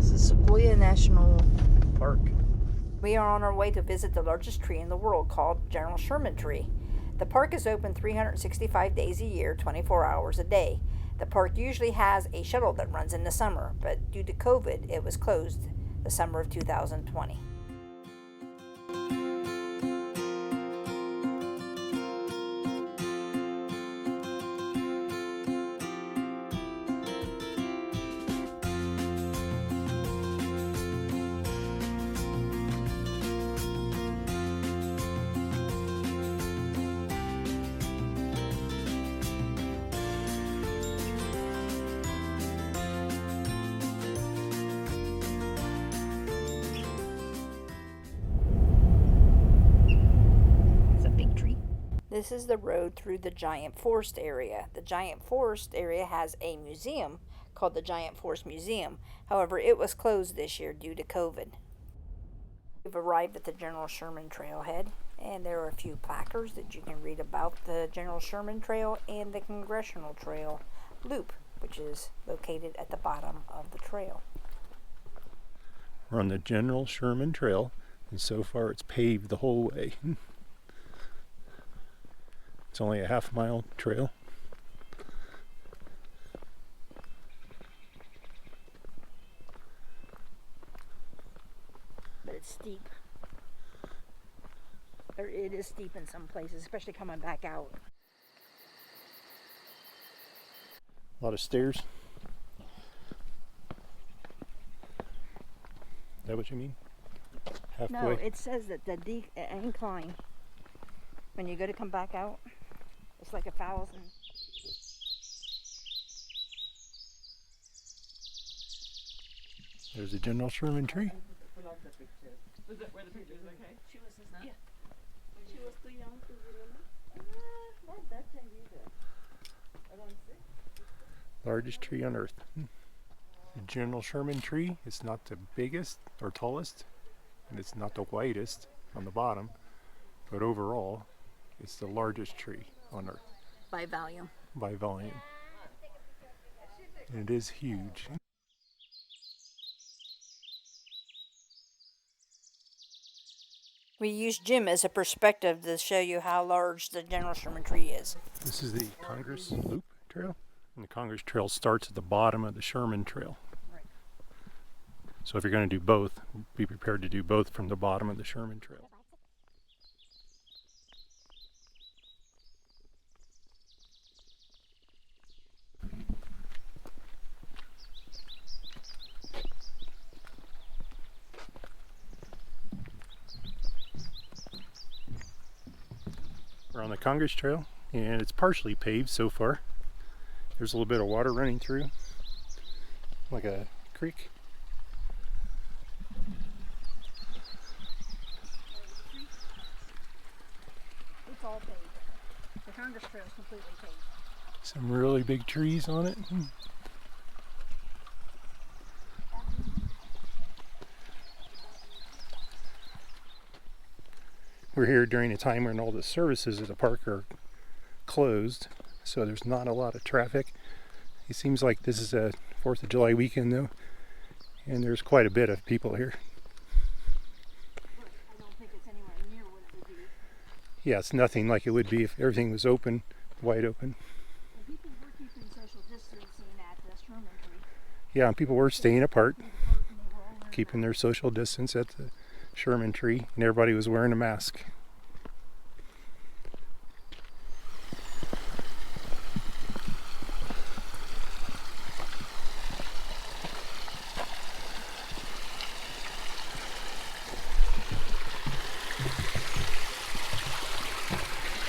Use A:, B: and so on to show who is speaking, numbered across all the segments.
A: This is Sequoia National Park.
B: We are on our way to visit the largest tree in the world called General Sherman Tree. The park is open 365 days a year, 24 hours a day. The park usually has a shuttle that runs in the summer, but due to COVID, it was closed the summer of 2020. This is the road through the Giant Forest area. The Giant Forest area has a museum called the Giant Forest Museum. However, it was closed this year due to COVID. We've arrived at the General Sherman Trailhead, and there are a few placards that you can read about the General Sherman Trail and the Congressional Trail Loop, which is located at the bottom of the trail.
C: We're on the General Sherman Trail, and so far it's paved the whole way. It's only a half-mile trail.
B: But it's steep. Or it is steep in some places, especially coming back out.
C: A lot of stairs. Is that what you mean? Halfway?
B: No, it says that the incline, when you go to come back out, it's like 1,000.
C: There's a General Sherman Tree.
A: Was that where the picture is okay? She was not. Yeah.
D: She was too young to remember.
A: Not that young either. Around 6.
C: Largest tree on earth. The General Sherman Tree is not the biggest or tallest, and it's not the widest on the bottom, but overall, it's the largest tree on earth.
B: By volume.
C: By volume. And it is huge.
B: We use Jim as a perspective to show you how large the General Sherman Tree is.
C: This is the Congress Loop Trail, and the Congress Trail starts at the bottom of the Sherman Trail.
B: Right.
C: So if you're going to do both, be prepared to do both from the bottom of the Sherman Trail. We're on the Congress Trail, and it's partially paved so far. There's a little bit of water running through, like a creek.
B: It's all paved. The Congress Trail is completely paved.
C: Some really big trees on it. We're here during a time when all the services at the park are closed, so there's not a lot of traffic. It seems like this is a 4th of July weekend though, and there's quite a bit of people here.
B: I don't think it's anywhere near what it would be.
C: Yeah, it's nothing like it would be if everything was open, wide open.
B: And people were keeping social distancing at the Sherman Tree.
C: Yeah, and people were staying apart, keeping their social distance at the Sherman Tree, and everybody was wearing a mask.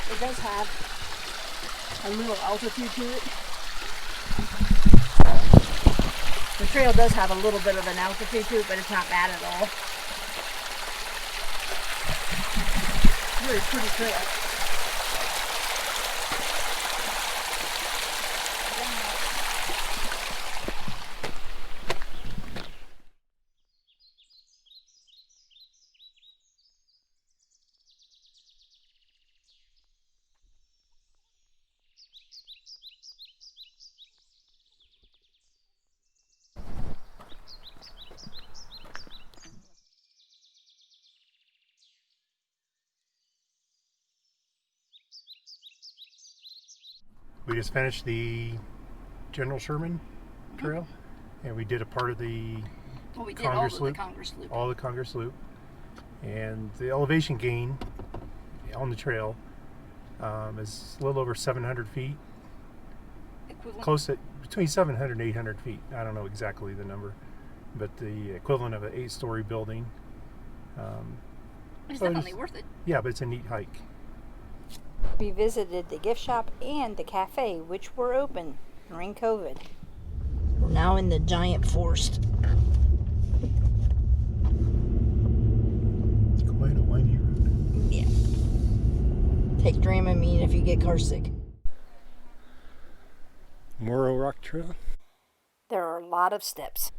B: It does have a little altitude to it. The trail does have a little bit of an altitude to it, but it's not bad at all. Really pretty trail.
C: We just finished the General Sherman Trail, and we did a part of the
B: Well, we did
C: Congress
B: all of
C: Loop,
B: the Congress Loop.
C: all the Congress Loop, and the elevation gain on the trail is a little over 700 feet,
B: Equivalent.
C: close to between 700 and 800 feet. I don't know exactly the number, but the equivalent of an 8-story building.
B: It's
C: so
B: definitely worth it.
C: Yeah, but it's a neat hike.
B: We visited the gift shop and the cafe, which were open during COVID. We're now in the giant forest.
C: It's quite a windy road.
B: Yeah. Take Dramamine if you get car sick.
C: Moro Rock Trail.
B: There are a lot of steps.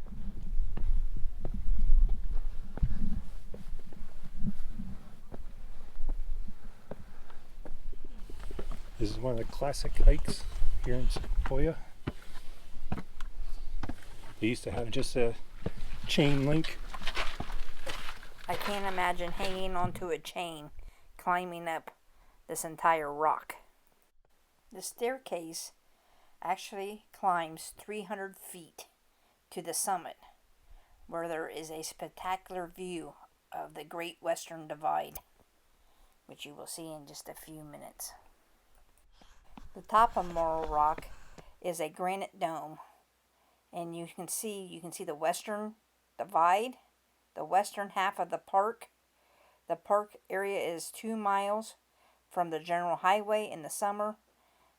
C: This is one of the classic hikes here in Sequoia. They used to have just a chain link.
B: I can't imagine hanging onto a chain, climbing up this entire rock. The staircase actually climbs 300 feet to the summit, where there is a spectacular view of the Great Western Divide, which you will see in just a few minutes. The top of Moro Rock is a granite dome, and you can see the Western Divide, the western half of the park. The park area is 2 miles from the general highway in the summer.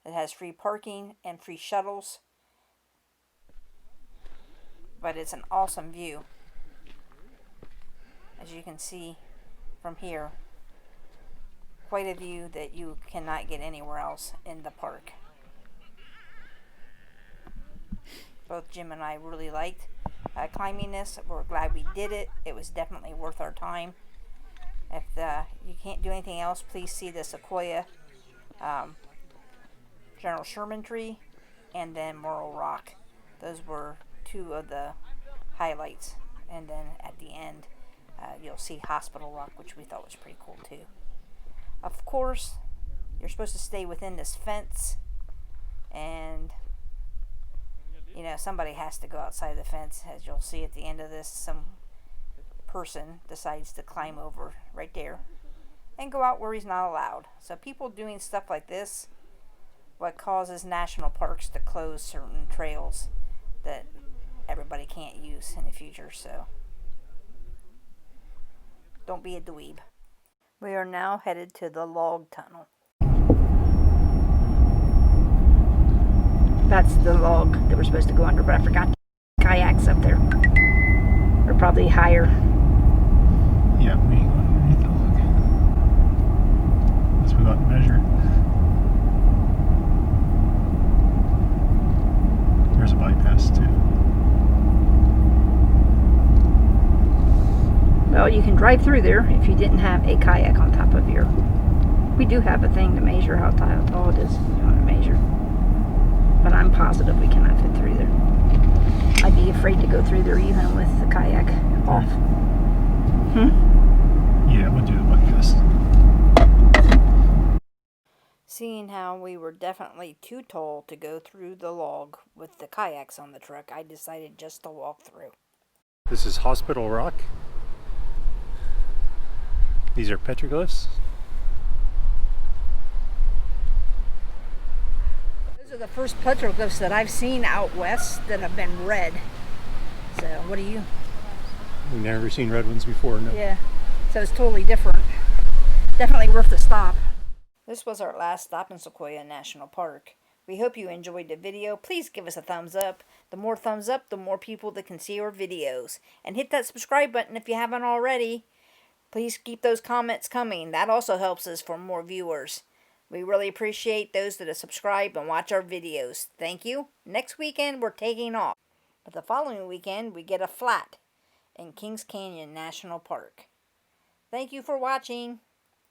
B: It has free parking and free shuttles, but it's an awesome view, as you can see from here. Quite a view that you cannot get anywhere else in the park. Both Jim and I really liked climbing this. We're glad we did it. It was definitely worth our time. If you can't do anything else, please see the Sequoia General Sherman Tree and then Moro Rock. Those were two of the highlights. And then at the end, you'll see Hospital Rock, which we thought was pretty cool too. Of course, you're supposed to stay within this fence, and somebody has to go outside the fence. As you'll see at the end of this, some person decides to climb over right there and go out where he's not allowed. So people doing stuff like this, what causes national parks to close certain trails that everybody can't use in the future. So don't be a dweeb. We are now headed to the log tunnel. That's the log that we're supposed to go under, but I forgot kayaks up there. They're probably higher.
C: Yeah, we ain't going underneath the log. Unless we got to measure it. There's a bypass too.
B: Well, you can drive through there if you didn't have a kayak on top of your... We do have a thing to measure how tall it is if you want to measure. But I'm positive we cannot fit through there. I'd be afraid to go through there even with the kayak off.
C: Yeah, we'll do it like this.
B: Seeing how we were definitely too tall to go through the log with the kayaks on the truck, I decided just to walk through.
C: This is Hospital Rock. These are petroglyphs.
B: Those are the first petroglyphs that I've seen out west that have been red. So, what do you...
C: We've never seen red ones before, no.
B: Yeah, so it's totally different. Definitely worth the stop. This was our last stop in Sequoia National Park. We hope you enjoyed the video. Please give us a thumbs up. The more thumbs up, the more people that can see our videos. And hit that subscribe button if you haven't already. Please keep those comments coming. That also helps us for more viewers. We really appreciate those that have subscribed and watch our videos. Thank you. Next weekend, we're taking off. But the following weekend, we get a flat in Kings Canyon National Park. Thank you for watching.